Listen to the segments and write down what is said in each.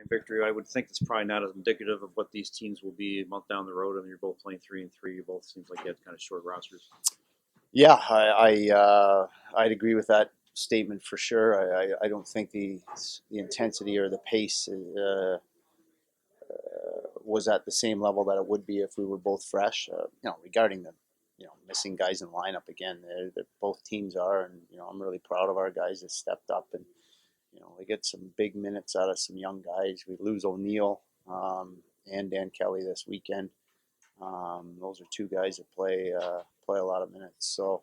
victory. I would think it's probably not as indicative of what these teams will be a month down the road. I mean, you're both playing 3-3. You both seems like you had kind of short rosters. Yeah, I'd agree with that statement for sure. I don't think the intensity or the pace was at the same level that it would be if we were both fresh. Regarding the missing guys in lineup again, both teams are, and I'm really proud of our guys that stepped up and we get some big minutes out of some young guys. We lose O'Neill and Dan Kelly this weekend. Those are two guys that play a lot of minutes. So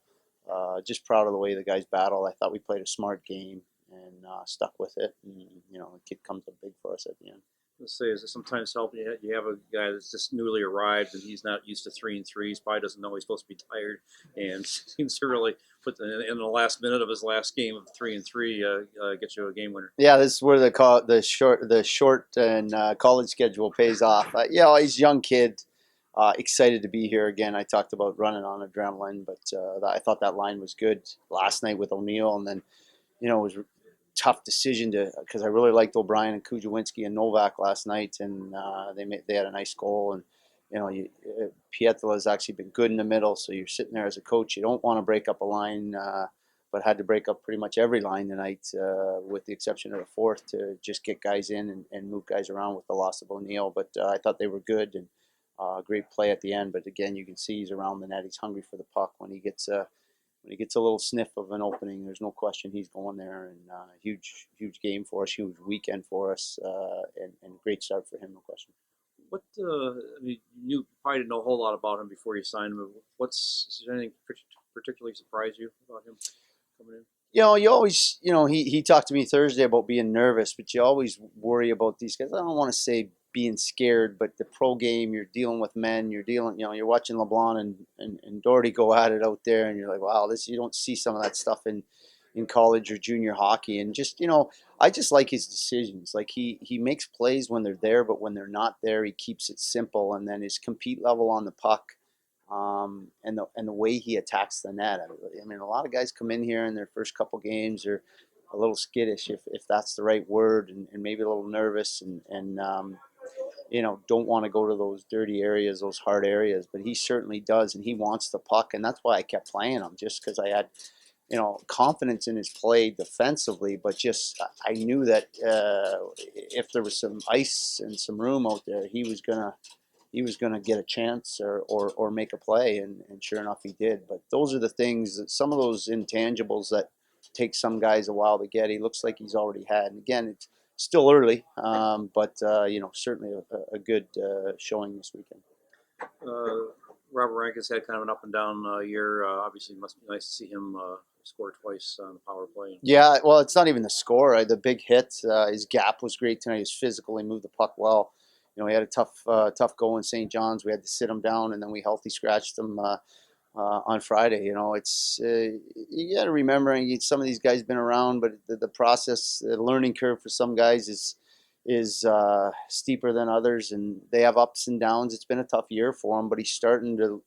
just proud of the way the guys battle. I thought we played a smart game and stuck with it. And the kid comes up big for us at the end. Let's say, is it sometimes helping you have a guy that's just newly arrived and he's not used to 3-3s, probably doesn't know he's supposed to be tired, and seems to really put in the last minute of his last game of 3-3 get you a game winner. Yeah, this is where the short and college schedule pays off. He's a young kid, excited to be here again. I talked about running on adrenaline, but I thought that line was good last night with O'Neill, and then it was tough decision because I really liked O'Brien and Kujawinski and Novak last night, and they had a nice goal. And Pietrla has actually been good in the middle, so you're sitting there as a coach. You don't want to break up a line, but had to break up pretty much every line tonight, with the exception of the fourth, to just get guys in and move guys around with the loss of O'Neill. But I thought they were good, and great play at the end. But again, you can see he's around the net. He's hungry for the puck. When he gets a little sniff of an opening, there's no question he's going there. And huge game for us, huge weekend for us, and great start for him, no question. What I mean, you probably didn't know a whole lot about him before you signed him. Is there anything particularly surprised you about him coming in? You always, he talked to me Thursday about being nervous, but you always worry about these guys. I don't want to say being scared, but the pro game, you're dealing with men, you're watching LeBlanc and Doherty go at it out there, and you're like, wow, you don't see some of that stuff in college or junior hockey. And just, I just like his decisions. Like he makes plays when they're there, but when they're not there, he keeps it simple. And then his compete level on the puck, and the way he attacks the net. I mean, a lot of guys come in here in their first couple games are a little skittish, if that's the right word, and maybe a little nervous, and don't want to go to those dirty areas, those hard areas. But he certainly does, and he wants the puck, and that's why I kept playing him, just because I had confidence in his play defensively, but just I knew that if there was some ice and some room out there, he was gonna get a chance or make a play, and sure enough he did. But those are the things, some of those intangibles that take some guys a while to get. He looks like he's already had. And again, it's still early, but certainly a good showing this weekend. Robert Rankin's had kind of an up and down year. Obviously, it must be nice to see him score twice on the power play. Yeah, well, it's not even the score. The big hit, his gap was great tonight. He was physical. He moved the puck well. He had a tough goal in St. John's. We had to sit him down, and then we healthy scratched him on Friday. It's you got to remember, some of these guys been around, but the process, the learning curve for some guys is steeper than others, and they have ups and downs. It's been a tough year for him, but he's starting to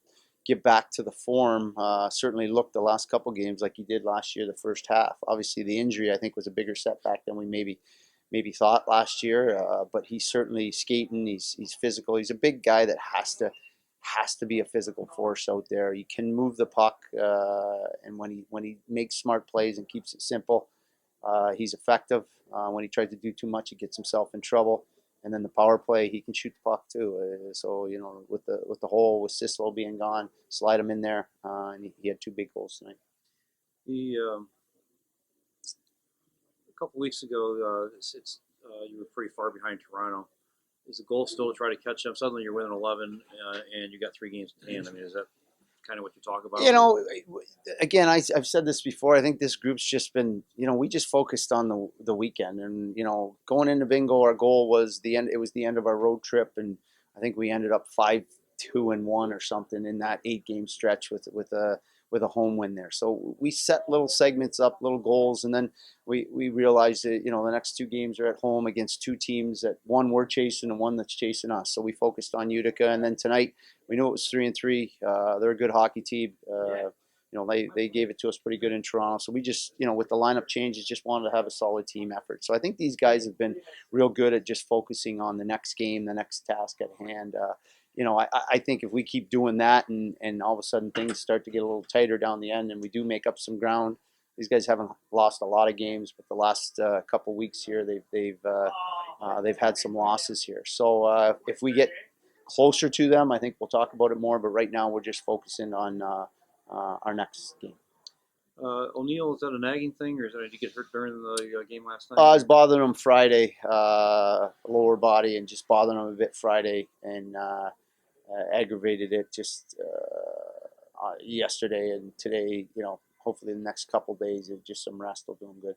get back to the form. Certainly looked the last couple games like he did last year, the first half. Obviously, the injury, I think, was a bigger setback than we maybe thought last year. But he's certainly skating. He's physical. He's a big guy that has to be a physical force out there. He can move the puck, and when he makes smart plays and keeps it simple, he's effective. When he tries to do too much, he gets himself in trouble. And then the power play, he can shoot the puck too. So with the hole, with Sislo being gone, slide him in there, and he had two big goals tonight. A couple weeks ago, you were pretty far behind Toronto. Is the goal still to try to catch them? Suddenly you're winning 11, and you got 3 games in hand. I mean, is that kind of what you talk about? Again, I've said this before. I think this group's just been, we just focused on the weekend, and going into bingo, our goal was the end. It was the end of our road trip, and I think we ended up 5-2-1 or something in that 8-game stretch with a home win there. So we set little segments up, little goals, and then we realized that the next 2 games are at home against 2 teams that one we're chasing and one that's chasing us. So we focused on Utica, and then tonight we knew it was 3-3. They're a good hockey team. they gave it to us pretty good in Toronto. So we just, with the lineup changes, just wanted to have a solid team effort. So I think these guys have been real good at just focusing on the next game, the next task at hand. I think if we keep doing that and all of a sudden things start to get a little tighter down the end and we do make up some ground, these guys haven't lost a lot of games, but the last couple weeks here, they've had some losses here. So if we get closer to them, I think we'll talk about it more. But right now, we're just focusing on our next game. O'Neill, is that a nagging thing, or did he get hurt during the game last night? I was bothering him Friday, lower body, and just bothering him a bit Friday, and aggravated it just yesterday and today. Hopefully the next couple days, just some rest will do him good.